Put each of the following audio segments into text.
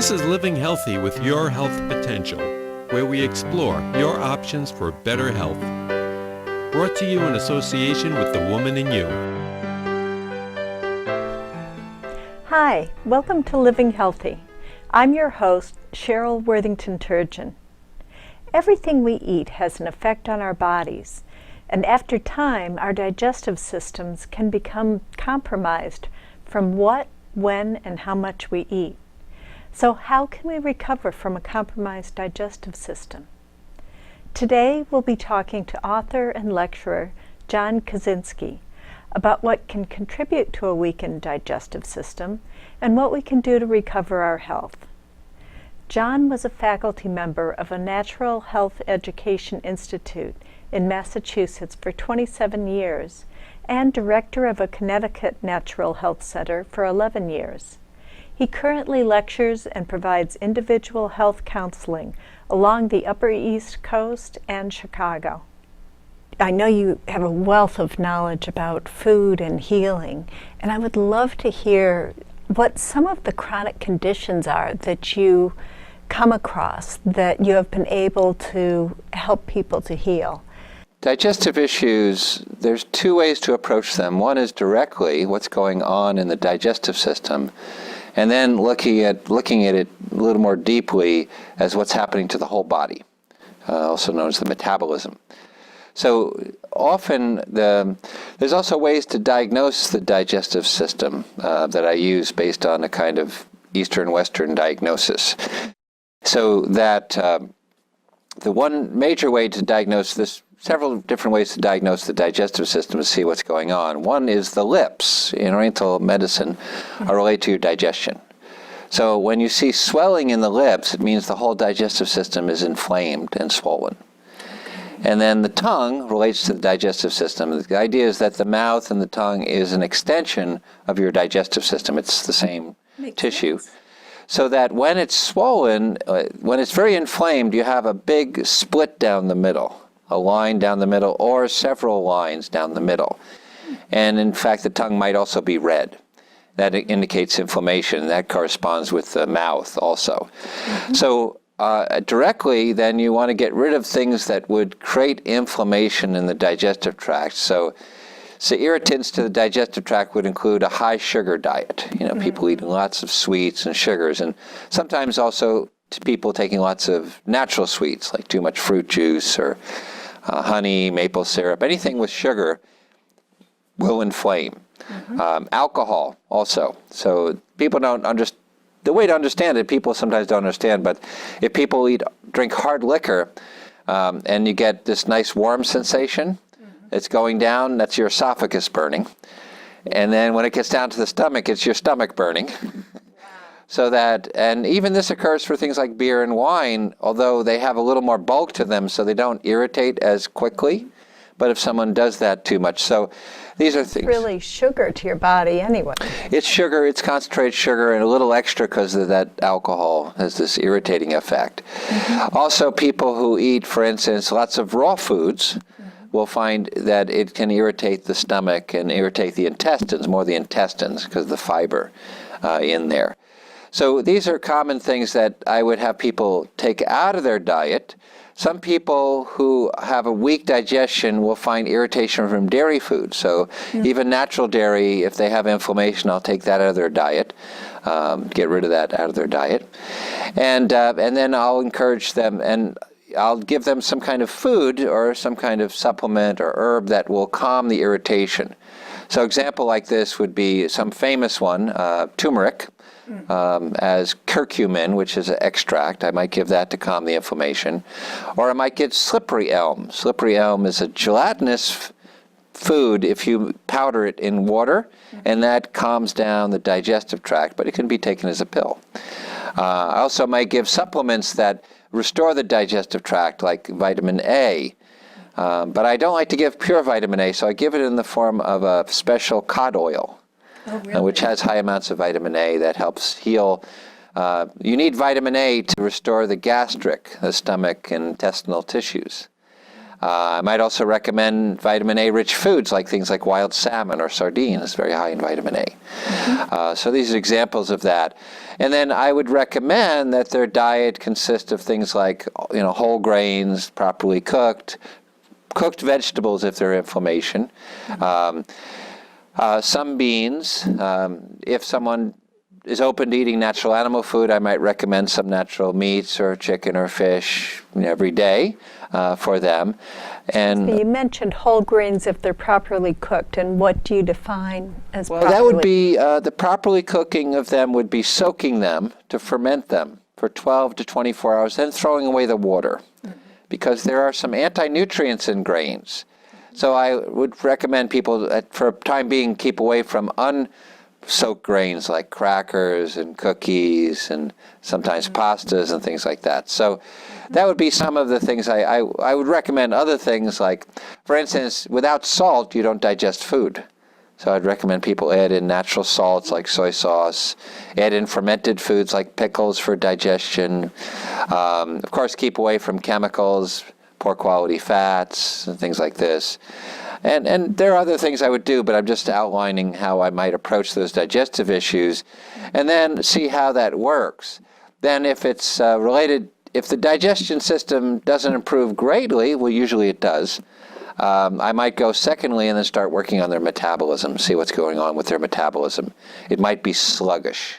This is Living Healthy with Your Health Potential, where we explore your options for better health. Brought to you in association with The Woman in You. Hi, welcome to Living Healthy. I'm your host, Cheryl Worthington-Turgeon. Everything we eat has an effect on our bodies, and after time, our digestive systems can become compromised from what, when, and how much we eat. So how can we recover from a compromised digestive system? Today we'll be talking to author and lecturer John Kozinski about what can contribute to a weakened digestive system and what we can do to recover our health. John was a faculty member of a Natural Health Education Institute in Massachusetts for 27 years and director of a Connecticut Natural Health Center for 11 years. He currently lectures and provides individual health counseling along the Upper East Coast and Chicago. I know you have a wealth of knowledge about food and healing, and I would love to hear what some of the chronic conditions are that you come across that you have been able to help people to heal. Digestive issues, there's two ways to approach them. One is directly what's going on in the digestive system, and then looking at it a little more deeply as what's happening to the whole body, also known as the metabolism. So often there's also ways to diagnose the digestive system that I use based on a kind of Eastern-Western diagnosis. So that the one major way to diagnose this, several different ways to diagnose the digestive system to see what's going on. One is the lips. In Oriental medicine are related to your digestion. So when you see swelling in the lips, it means the whole digestive system is inflamed and swollen. And then the tongue relates to the digestive system. The idea is that the mouth and the tongue is an extension of your digestive system. It's the same tissue. Sense. So that when it's swollen, when it's very inflamed, you have a big split down the middle, a line down the middle, or several lines down the middle. And in fact, the tongue might also be red. That indicates inflammation. That corresponds with the mouth also. Mm-hmm. So directly, then you want to get rid of things that would create inflammation in the digestive tract. So irritants to the digestive tract would include a high sugar diet. People eating lots of sweets and sugars, and sometimes also to people taking lots of natural sweets, like too much fruit juice or honey, maple syrup. Anything with sugar will inflame. Mm-hmm. Alcohol also. So people don't understand. The way to understand it, people sometimes don't understand, but if people drink hard liquor and you get this nice warm sensation, it's going down, that's your esophagus burning. And then when it gets down to the stomach, it's your stomach burning. So that, and even this occurs for things like beer and wine, although they have a little more bulk to them, so they don't irritate as quickly. But if someone does that too much, so these are things. It's really sugar to your body anyway. It's sugar, it's concentrated sugar, and a little extra because of that alcohol has this irritating effect. Mm-hmm. Also, people who eat, for instance, lots of raw foods will find that it can irritate the stomach and irritate the intestines, more the intestines because of the fiber in there. So these are common things that I would have people take out of their diet. Some people who have a weak digestion will find irritation from dairy food. So even natural dairy, if they have inflammation, I'll take that out of their diet, get rid of that out of their diet. And then I'll encourage them, and I'll give them some kind of food or some kind of supplement or herb that will calm the irritation. So example like this would be some famous one, turmeric, as curcumin, which is an extract. I might give that to calm the inflammation. Or I might get slippery elm. Slippery elm is a gelatinous food if you powder it in water, and that calms down the digestive tract, but it can be taken as a pill. I also might give supplements that restore the digestive tract, like vitamin A. But I don't like to give pure vitamin A, so I give it in the form of a special cod oil. Oh, really? Which has high amounts of vitamin A that helps heal. You need vitamin A to restore the gastric, the stomach, and intestinal tissues. I might also recommend vitamin A-rich foods like things like wild salmon or sardines, very high in vitamin A. So these are examples of that. And then I would recommend that their diet consist of things like, whole grains, properly cooked vegetables if they're inflammation, some beans. If someone is open to eating natural animal food, I might recommend some natural meats or chicken or fish every day for them. And you mentioned whole grains if they're properly cooked, and what do you define as properly? That would be, the properly cooking of them would be soaking them to ferment them for 12 to 24 hours, then throwing away the water, because there are some anti-nutrients in grains. So I would recommend people, for a time being, keep away from unsoaked grains like crackers and cookies and sometimes pastas and things like that. So that would be some of the things I would recommend. Other things like, for instance, without salt, you don't digest food. So I'd recommend people add in natural salts like soy sauce, add in fermented foods like pickles for digestion. Of course, keep away from chemicals, poor quality fats, and things like this. And there are other things I would do, but I'm just outlining how I might approach those digestive issues, and then see how that works. Then if it's related, if the digestion system doesn't improve greatly, well, usually it does, I might go secondly and then start working on their metabolism, see what's going on with their metabolism. It might be sluggish.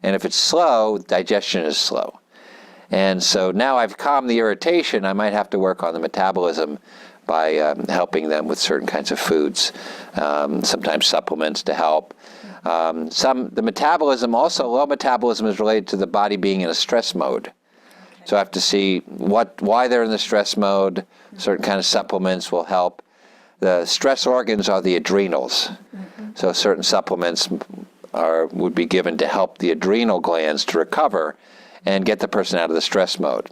And if it's slow, digestion is slow. And so now I've calmed the irritation, I might have to work on the metabolism by helping them with certain kinds of foods, sometimes supplements to help. The metabolism also, low metabolism is related to the body being in a stress mode. So I have to see why they're in the stress mode. Certain kind of supplements will help. The stress organs are the adrenals. So certain supplements would be given to help the adrenal glands to recover and get the person out of the stress mode.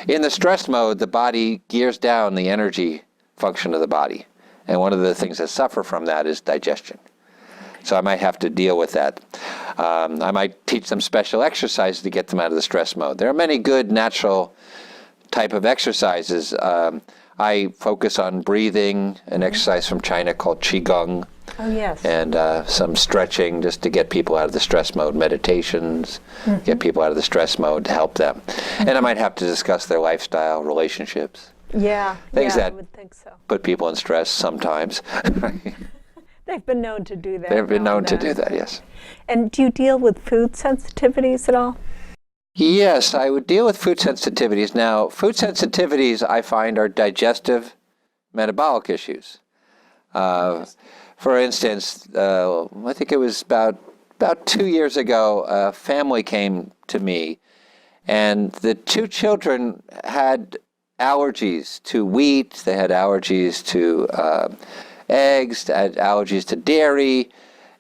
In the stress mode, the body gears down the energy function of the body. And one of the things that suffer from that is digestion. So I might have to deal with that. I might teach them special exercises to get them out of the stress mode. There are many good natural type of exercises. I focus on breathing, an exercise from China called Qigong. Oh, yes. And some stretching just to get people out of the stress mode, meditations, get people out of the stress mode to help them. And I might have to discuss their lifestyle, relationships. Yeah, things that I would think so. Put people in stress sometimes. They've been known to do that. They've been known to do that, yes. And do you deal with food sensitivities at all? Yes, I would deal with food sensitivities. Now, food sensitivities, I find, are digestive, metabolic issues. For instance, I think it was about 2 years ago, a family came to me, and the two children had allergies to wheat, they had allergies to eggs, they had allergies to dairy,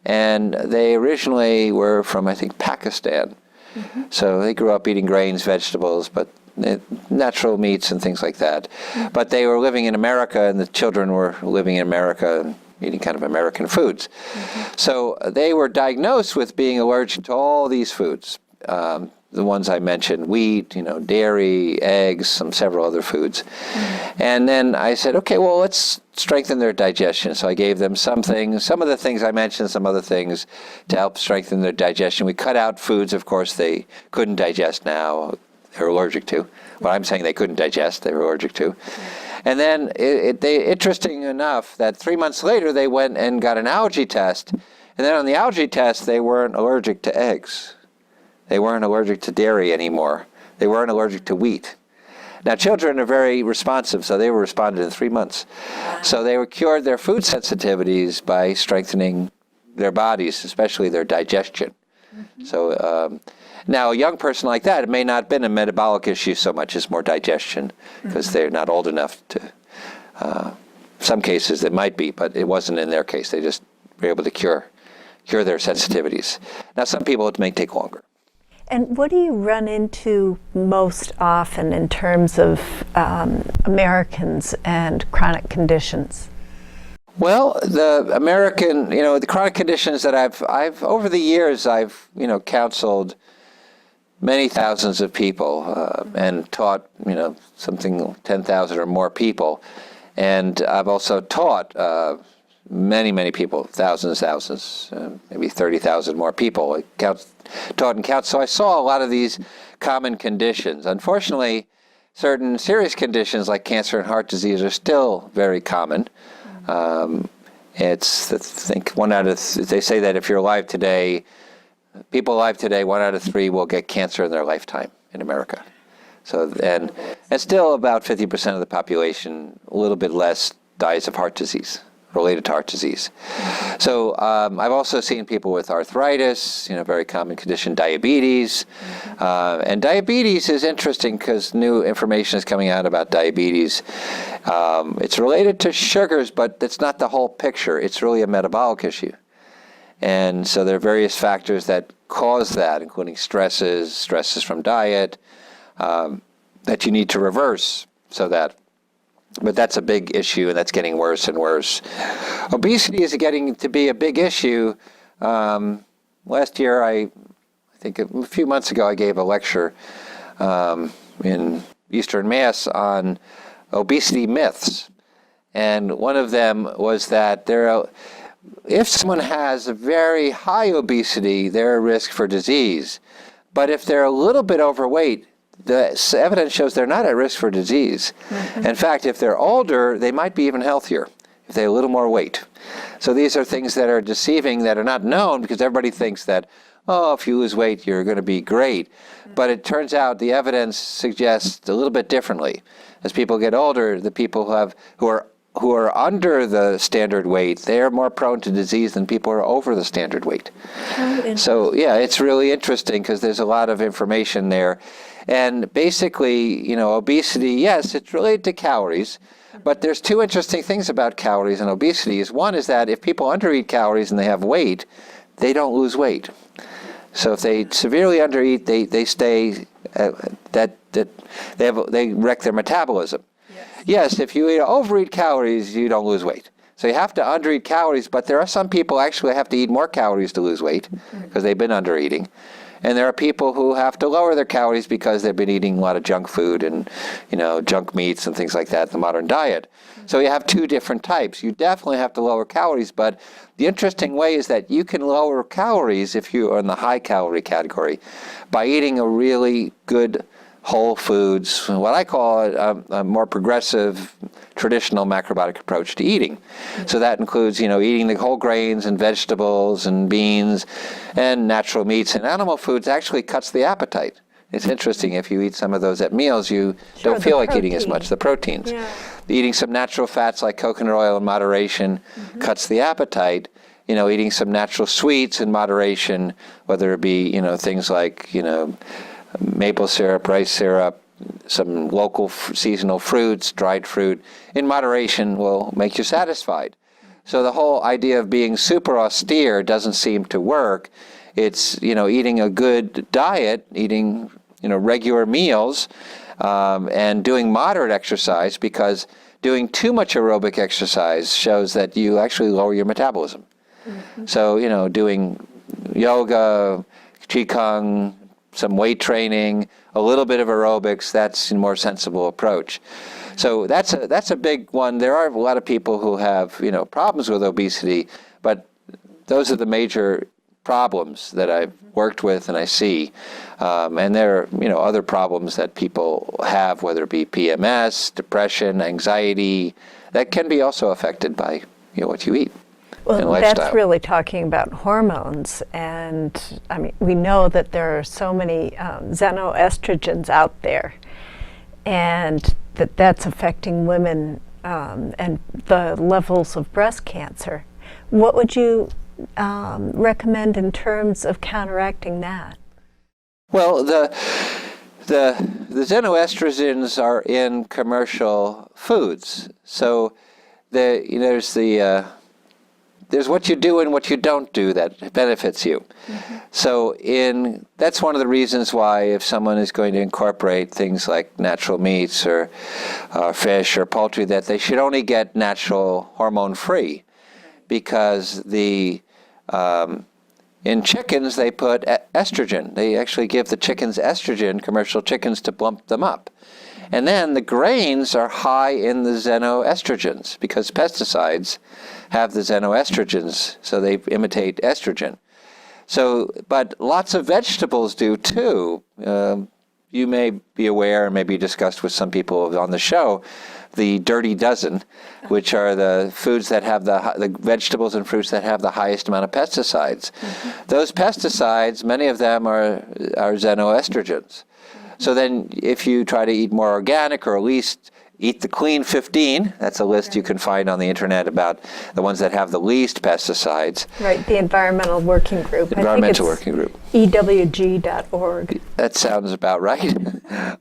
and they originally were from, I think, Pakistan. So they grew up eating grains, vegetables, but natural meats and things like that. But they were living in America, and the children were living in America and eating kind of American foods. So they were diagnosed with being allergic to all these foods. The ones I mentioned, wheat, dairy, eggs, several other foods. And then I said, okay, well, let's strengthen their digestion. So I gave them some things, some of the things I mentioned, some other things to help strengthen their digestion. We cut out foods, of course, they couldn't digest now, they're allergic to. Well, I'm saying they couldn't digest, they were allergic to. And then, interesting enough, that 3 months later, they went and got an allergy test. And then on the allergy test, they weren't allergic to eggs. They weren't allergic to dairy anymore. They weren't allergic to wheat. Now, children are very responsive, so they were responded in 3 months. So they were cured their food sensitivities by strengthening their bodies, especially their digestion. So now, a young person like that, it may not have been a metabolic issue so much as more digestion, because they're not old enough to. Some cases it might be, but it wasn't in their case. They just were able to cure their sensitivities. Now, some people it may take longer. And what do you run into most often in terms of Americans and chronic conditions? Well, the American, the chronic conditions that I've over the years, I've, counseled many thousands of people and taught, something 10,000 or more people. And I've also taught many people, thousands, maybe 30,000 more people, taught and counts. So I saw a lot of these common conditions. Unfortunately, certain serious conditions like cancer and heart disease are still very common. It's, I think, they say that if you're alive today, people alive today, 1 out of 3 will get cancer in their lifetime in America. So, and still about 50% of the population, a little bit less, dies of heart disease, related to heart disease. So I've also seen people with arthritis, very common condition, diabetes. And diabetes is interesting because new information is coming out about diabetes. It's related to sugars, but it's not the whole picture. It's really a metabolic issue. And so there are various factors that cause that, including stresses from diet, that you need to reverse but that's a big issue, and that's getting worse and worse. Obesity is getting to be a big issue. Last year, I think a few months ago, I gave a lecture in Eastern Mass on obesity myths. And one of them was that if someone has a very high obesity, they're at risk for disease. But if they're a little bit overweight, the evidence shows they're not at risk for disease. In fact, if they're older, they might be even healthier if they have a little more weight. So these are things that are deceiving, that are not known, because everybody thinks that, if you lose weight, you're going to be great. But it turns out the evidence suggests a little bit differently. As people get older, the people who are under the standard weight, they are more prone to disease than people who are over the standard weight. So yeah, it's really interesting because there's a lot of information there. And basically, obesity, yes, it's related to calories, but there's 2 interesting things about calories and obesity. One is that if people undereat calories and they have weight, they don't lose weight. So if they severely undereat, they stay, they wreck their metabolism. Yes, if you overeat calories, you don't lose weight. So you have to undereat calories, but there are some people actually have to eat more calories to lose weight because they've been undereating. And there are people who have to lower their calories because they've been eating a lot of junk food and, junk meats and things like that in the modern diet. So you have 2 different types. You definitely have to lower calories, but the interesting way is that you can lower calories if you are in the high calorie category by eating a really good whole foods, what I call a more progressive, traditional macrobiotic approach to eating. So that includes, eating the whole grains and vegetables and beans and natural meats, and animal foods actually cuts the appetite. It's interesting, if you eat some of those at meals, you don't feel like eating as much, the proteins. Yeah. Eating some natural fats like coconut oil in moderation cuts the appetite. Eating some natural sweets in moderation, whether it be, things like, maple syrup, rice syrup, some local seasonal fruits, dried fruit, in moderation will make you satisfied. So the whole idea of being super austere doesn't seem to work. It's, eating a good diet, eating, regular meals, and doing moderate exercise, because doing too much aerobic exercise shows that you actually lower your metabolism. So, doing yoga, qigong, some weight training, a little bit of aerobics, that's a more sensible approach. So that's a big one. There are a lot of people who have, problems with obesity, but those are the major problems that I've worked with and I see. And there are, other problems that people have, whether it be PMS, depression, anxiety, that can be also affected by, what you eat. Well, that's really talking about hormones, and we know that there are so many xenoestrogens out there, and that's affecting women and the levels of breast cancer. What would you recommend in terms of counteracting that? Well, the xenoestrogens are in commercial foods, so there's what you do and what you don't do that benefits you. So that's one of the reasons why, if someone is going to incorporate things like natural meats or fish or poultry, that they should only get natural hormone-free, because in chickens they put estrogen. They actually give the chickens estrogen, commercial chickens, to plump them up. And then the grains are high in the xenoestrogens because pesticides have the xenoestrogens, so they imitate estrogen. So, but lots of vegetables do too. You may be aware, and maybe discussed with some people on the show, the dirty dozen, which are the foods that have the vegetables and fruits that have the highest amount of pesticides. Those pesticides, many of them are xenoestrogens. So then if you try to eat more organic, or at least eat the clean 15, that's a list you can find on the internet about the ones that have the least pesticides. Right, the Environmental Working Group. Environmental Working Group. EWG.org. That sounds about right.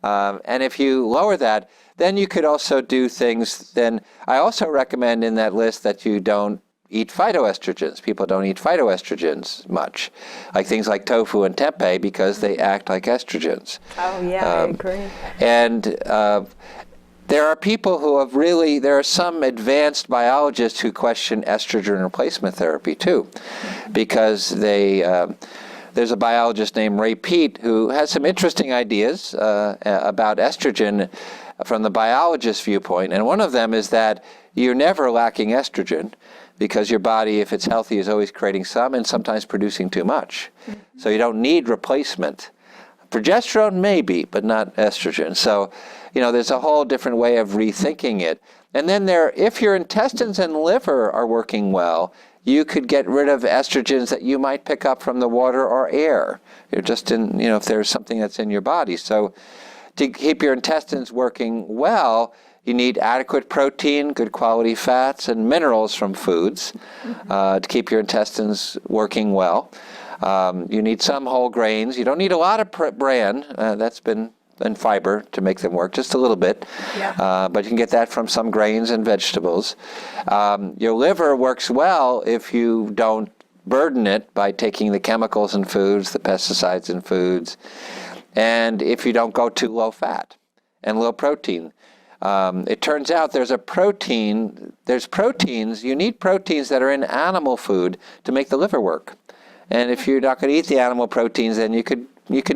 And if you lower that, then you could also do things. Then I also recommend in that list that you don't eat phytoestrogens. People don't eat phytoestrogens much, like things like tofu and tempeh, because they act like estrogens. Oh yeah, I agree. And there are people who have really, there are some advanced biologists who question estrogen replacement therapy too, because there's a biologist named Ray Peat who has some interesting ideas about estrogen from the biologist viewpoint. And one of them is that you're never lacking estrogen, because your body, if it's healthy, is always creating some and sometimes producing too much. So you don't need replacement. Progesterone maybe, but not estrogen. So, there's a whole different way of rethinking it. And then if your intestines and liver are working well, you could get rid of estrogens that you might pick up from the water or air. You're just in, if there's something that's in your body. So to keep your intestines working well, you need adequate protein, good quality fats, and minerals from foods to keep your intestines working well. You need some whole grains. You don't need a lot of bran. And fiber to make them work, just a little bit. Yeah. But you can get that from some grains and vegetables. Your liver works well if you don't burden it by taking the chemicals in foods, the pesticides in foods, and if you don't go too low fat and low protein. It turns out there's proteins, you need proteins that are in animal food to make the liver work. And if you're not going to eat the animal proteins, then you can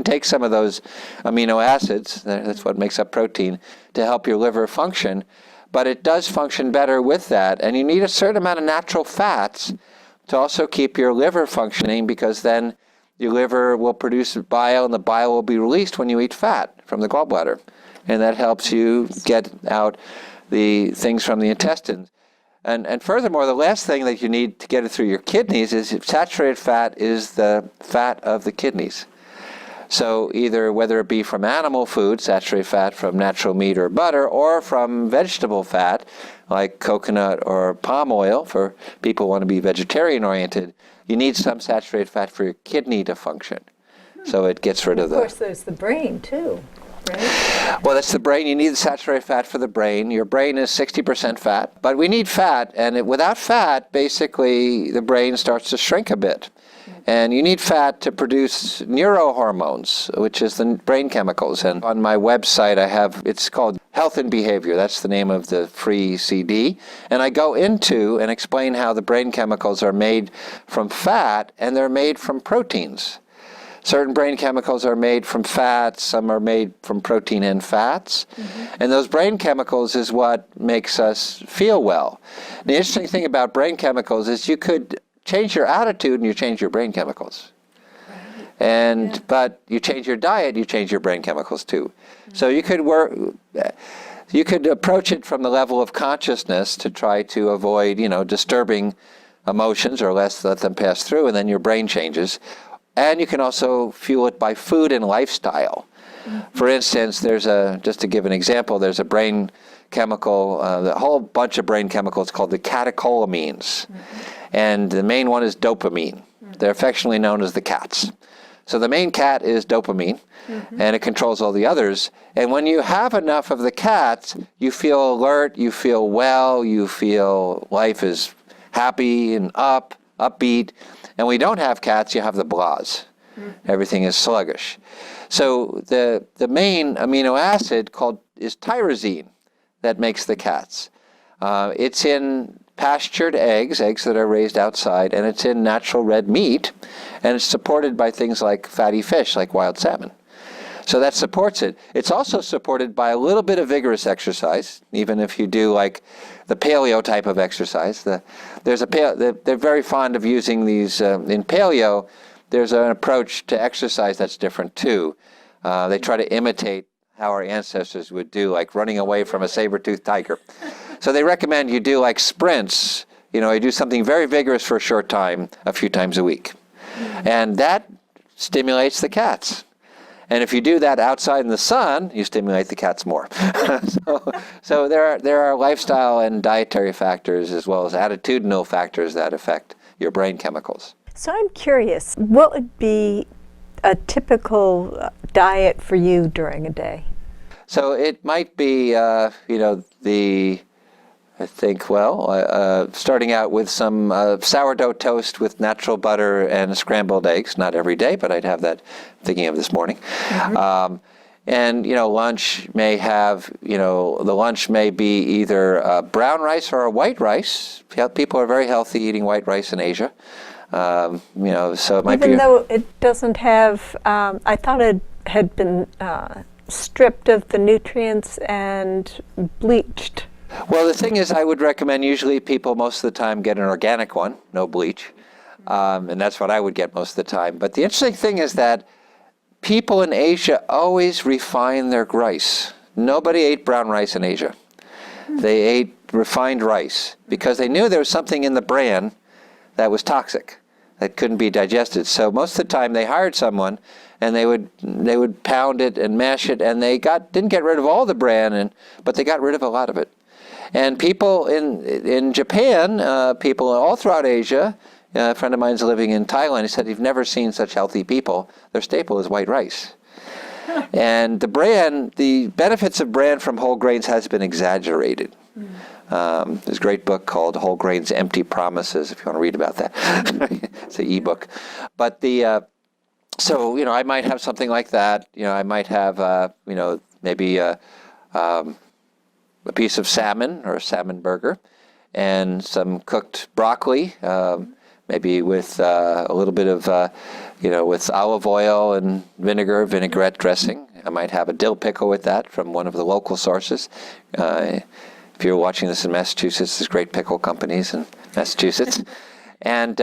take some of those amino acids, that's what makes up protein, to help your liver function. But it does function better with that. And you need a certain amount of natural fats to also keep your liver functioning, because then your liver will produce bile, and the bile will be released when you eat fat from the gallbladder. And that helps you get out the things from the intestines. And furthermore, the last thing that you need to get it through your kidneys is saturated fat is the fat of the kidneys. So either whether it be from animal food, saturated fat from natural meat or butter, or from vegetable fat like coconut or palm oil, for people who want to be vegetarian oriented, you need some saturated fat for your kidney to function. So it gets rid of the... Of course, there's the brain too, right? Well, that's the brain. You need the saturated fat for the brain. Your brain is 60% fat, but we need fat, and without fat, basically, the brain starts to shrink a bit. And you need fat to produce neurohormones, which is the brain chemicals. And on my website, it's called Health and Behavior. That's the name of the free CD. And I go into and explain how the brain chemicals are made from fat, and they're made from proteins. Certain brain chemicals are made from fats, some are made from protein and fats. And those brain chemicals is what makes us feel well. The interesting thing about brain chemicals is you could change your attitude and you change your brain chemicals. Right. But you change your diet, you change your brain chemicals too. So you could approach it from the level of consciousness to try to avoid, disturbing emotions, or let them pass through, and then your brain changes. And you can also fuel it by food and lifestyle. For instance, just to give an example, there's a brain chemical, a whole bunch of brain chemicals called the catecholamines. And the main one is dopamine. They're affectionately known as the cats. So the main cat is dopamine, and it controls all the others. And when you have enough of the cats, you feel alert, you feel well, you feel life is happy and upbeat. And when you don't have cats, you have the blahs. Everything is sluggish. So the main amino acid is tyrosine that makes the cats. It's in pastured eggs that are raised outside, and it's in natural red meat, and it's supported by things like fatty fish, like wild salmon. So that supports it. It's also supported by a little bit of vigorous exercise, even if you do like the paleo type of exercise. They're very fond of using these in paleo. There's an approach to exercise that's different too. They try to imitate how our ancestors would do, like running away from a saber-toothed tiger. So they recommend you do like sprints. You do something very vigorous for a short time, a few times a week. And that stimulates the cats. And if you do that outside in the sun, you stimulate the cats more. So there are lifestyle and dietary factors as well as attitudinal factors that affect your brain chemicals. So I'm curious, what would be a typical diet for you during a day? So it might be, starting out with some sourdough toast with natural butter and scrambled eggs. Not every day, but I'd have that, thinking of this morning. Mm-hmm. And lunch may have, the lunch may be either brown rice or a white rice. People are very healthy eating white rice in Asia. So it might be. Even though it doesn't have, I thought it had been stripped of the nutrients and bleached. Well, the thing is, I would recommend usually people most of the time get an organic one, no bleach. And that's what I would get most of the time. But the interesting thing is that people in Asia always refine their rice. Nobody ate brown rice in Asia. They ate refined rice because they knew there was something in the bran that was toxic, that couldn't be digested. So most of the time they hired someone and they would pound it and mash it, and they didn't get rid of all the bran, but they got rid of a lot of it. And people in Japan, people all throughout Asia, a friend of mine's living in Thailand, he said, "You've never seen such healthy people. Their staple is white rice." And the benefits of bran from whole grains has been exaggerated. There's a great book called Whole Grains, Empty Promises, if you want to read about that. It's an e-book. But so, I might have something like that. I might have, maybe a piece of salmon or a salmon burger and some cooked broccoli, maybe with a little bit of, with olive oil and vinaigrette dressing. I might have a dill pickle with that from one of the local sources. If you're watching this in Massachusetts, there's great pickle companies in Massachusetts. And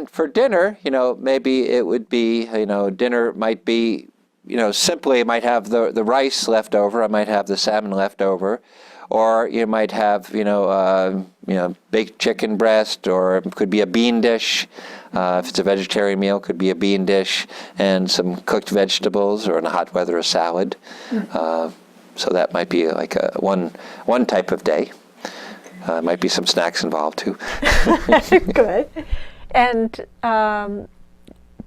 for dinner, maybe it would be, dinner might be, simply I might have the rice left over, I might have the salmon left over, or you might have, baked chicken breast, or it could be a bean dish. If it's a vegetarian meal, it could be a bean dish and some cooked vegetables, or in hot weather, a salad. So that might be like one type of day. Might be some snacks involved too. Good. And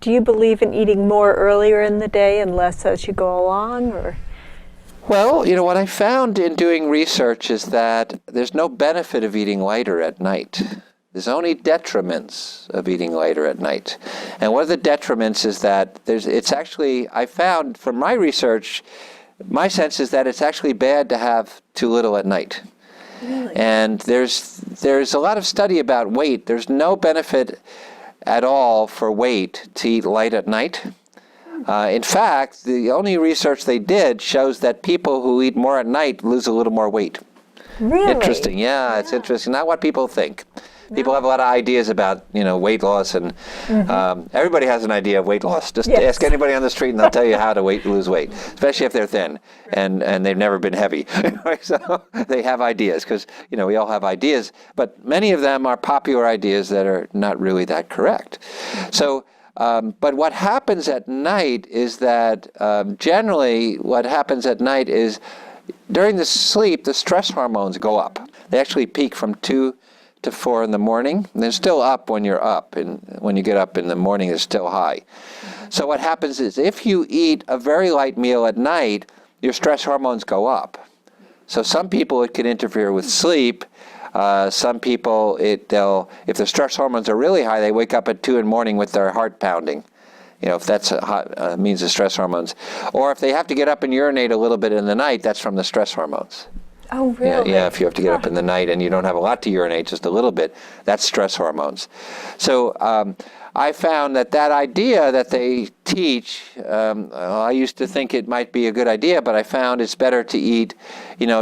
do you believe in eating more earlier in the day and less as you go along, or? Well, what I found in doing research is that there's no benefit of eating lighter at night. There's only detriments of eating lighter at night. And one of the detriments is that I found from my research, my sense is that it's actually bad to have too little at night. Really? And there's a lot of study about weight. There's no benefit at all for weight to eat light at night. In fact, the only research they did shows that people who eat more at night lose a little more weight. Really? Interesting. Yeah, it's interesting. Not what people think. People have a lot of ideas about, weight loss, and everybody has an idea of weight loss. Just ask anybody on the street, and they'll tell you how to lose weight, especially if they're thin and they've never been heavy. So they have ideas because, we all have ideas, but many of them are popular ideas that are not really that correct. So, but what happens at night is that generally what happens at night is during the sleep, the stress hormones go up. They actually peak from 2 to 4 in the morning. And they're still up when you're up, and when you get up in the morning, they're still high. So what happens is if you eat a very light meal at night, your stress hormones go up. So some people, it can interfere with sleep. Some people, if their stress hormones are really high, they wake up at 2 in the morning with their heart pounding. If that's means of stress hormones. Or if they have to get up and urinate a little bit in the night, that's from the stress hormones. Oh, really? Yeah, if you have to get up in the night and you don't have a lot to urinate, just a little bit, that's stress hormones. So I found that idea that they teach, I used to think it might be a good idea, but I found it's better to eat,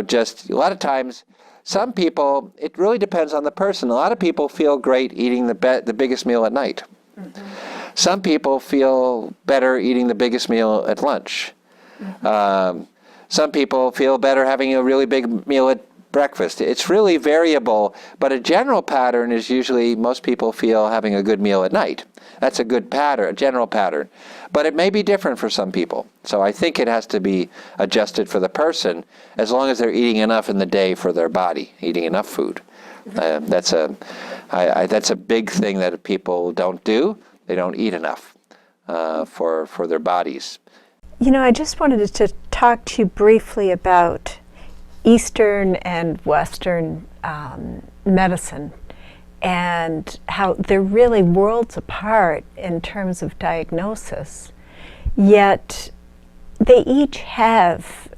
just a lot of times, some people, it really depends on the person. A lot of people feel great eating the biggest meal at night. Mm-hmm. Some people feel better eating the biggest meal at lunch. Mm-hmm. Some people feel better having a really big meal at breakfast. It's really variable, but a general pattern is usually most people feel having a good meal at night. That's a good pattern, a general pattern. But it may be different for some people. So I think it has to be adjusted for the person as long as they're eating enough in the day for their body, eating enough food. That's a big thing that people don't do. They don't eat enough for their bodies. I just wanted to talk to you briefly about Eastern and Western medicine and how they're really worlds apart in terms of diagnosis, yet they each have,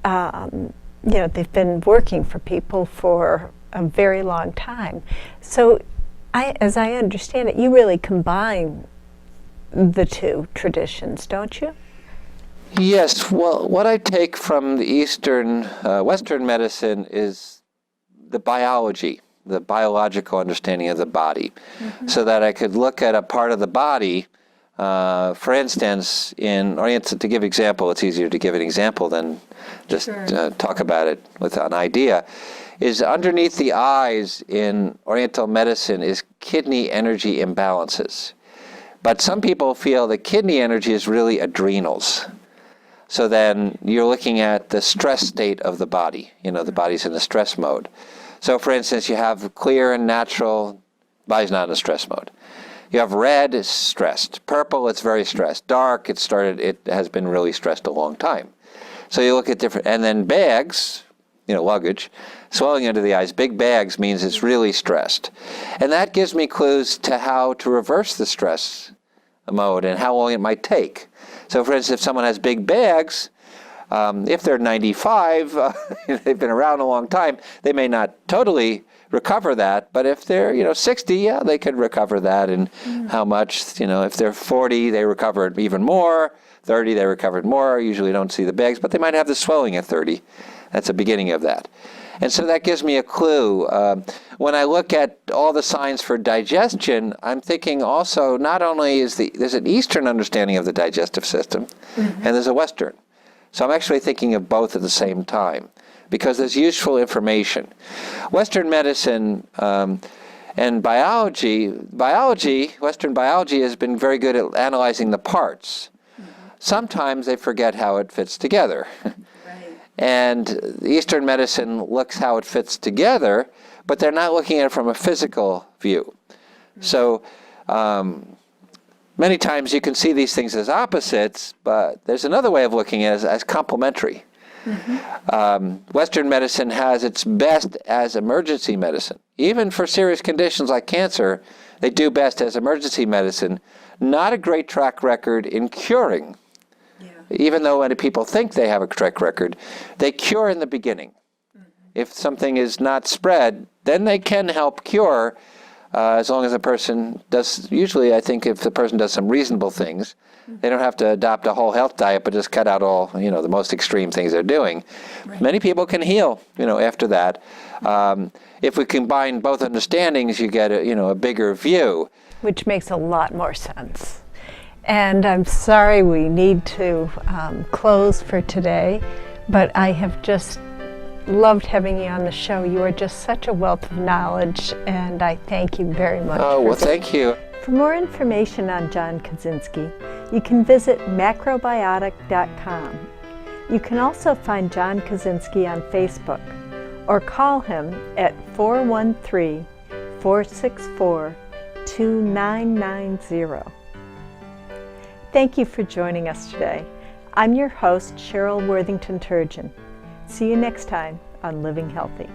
they've been working for people for a very long time. So as I understand it, you really combine the two traditions, don't you? Yes, well, what I take from the Western medicine is the biology, the biological understanding of the body, mm-hmm. so that I could look at a part of the body, for instance, to give example, it's easier to give an example than just talk about it with an idea, is underneath the eyes in Oriental medicine is kidney energy imbalances. But some people feel that kidney energy is really adrenals. So then you're looking at the stress state of the body. The body's in the stress mode. So for instance, you have clear and natural, body's not in a stress mode. You have red, it's stressed. Purple, it's very stressed. Dark, it has been really stressed a long time. So you look at different, and then bags, luggage, swelling under the eyes, big bags means it's really stressed. And that gives me clues to how to reverse the stress mode and how long it might take. So for instance, if someone has big bags, if they're 95, they've been around a long time, they may not totally recover that, but if they're 60, yeah, they could recover that. And how much, if they're 40, they recovered even more, 30, they recovered more, usually don't see the bags, but they might have the swelling at 30. That's the beginning of that. And so that gives me a clue. When I look at all the signs for digestion, I'm thinking also not only there's an Eastern understanding of the digestive system, mm-hmm. and there's a Western. So I'm actually thinking of both at the same time because there's useful information. Western medicine and Western biology has been very good at analyzing the parts. Mm-hmm. Sometimes they forget how it fits together. And Eastern medicine looks how it fits together, but they're not looking at it from a physical view. Mm-hmm. So many times you can see these things as opposites, but there's another way of looking at it as complementary. Mm-hmm. Western medicine has its best as emergency medicine. Even for serious conditions like cancer, they do best as emergency medicine. Not a great track record in curing. Even though many people think they have a track record, they cure in the beginning. Mm-hmm. If something is not spread, then they can help cure as long as the person does, usually I think if the person does some reasonable things, mm-hmm. they don't have to adopt a whole health diet, but just cut out all, the most extreme things they're doing. Right. Many people can heal, after that. If we combine both understandings, you get a bigger view. Which makes a lot more sense. And I'm sorry we need to close for today, but I have just loved having you on the show. You are just such a wealth of knowledge, and I thank you very much. Oh, well, thank you. For more information on John Kozinski, you can visit macrobiotic.com. You can also find John Kozinski on Facebook, or call him at 413-464-2990. Thank you for joining us today. I'm your host, Cheryl Worthington Turgeon. See you next time on Living Healthy.